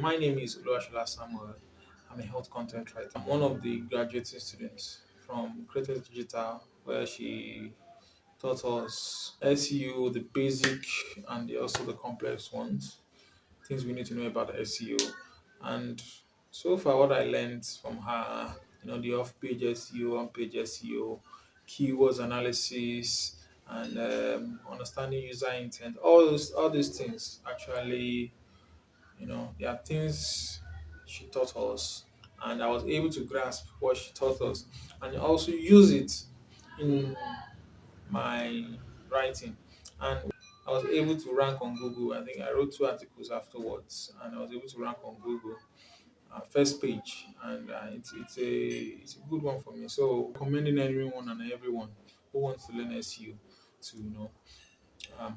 My name is Oluwashola Samuel. I'm a health content writer. I'm one of the graduating students from Creative Digital, where she taught us SEO, the basic and also the complex ones, things we need to know about SEO. And so far, what I learned from her, the off-page SEO, on-page SEO, keywords analysis, and understanding user intent, all these things actually, there are things she taught us, and I was able to grasp what she taught us and also use it in my writing. And I was able to rank on Google. I think I wrote two articles afterwards, and I was able to rank on Google first page, and it's a good one for me. So recommending anyone and everyone who wants to learn SEO to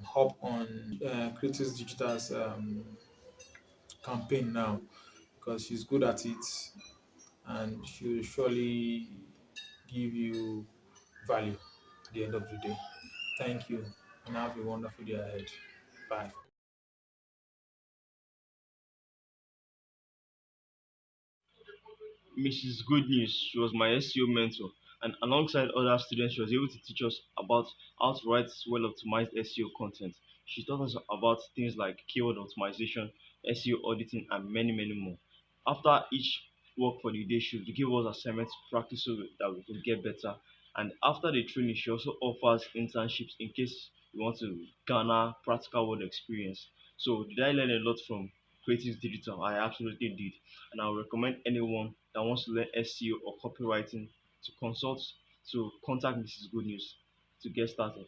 hop on Creatives Digital's campaign now, because she's good at it and she'll surely give you value at the end of the day. Thank you and have a wonderful day ahead. Bye. Mrs. Good News. She was my SEO mentor, and alongside other students, she was able to teach us about how to write well optimized SEO content. She taught us about things like keyword optimization, SEO auditing, and many, many more. After each work for the day, she would give us assignments to practice so that we could get better. And after the training, she also offers internships in case you want to garner practical world experience. So, did I learn a lot from Creative Digital? I absolutely did, and I would recommend anyone that wants to learn SEO or copywriting to contact Mrs. Good News to get started.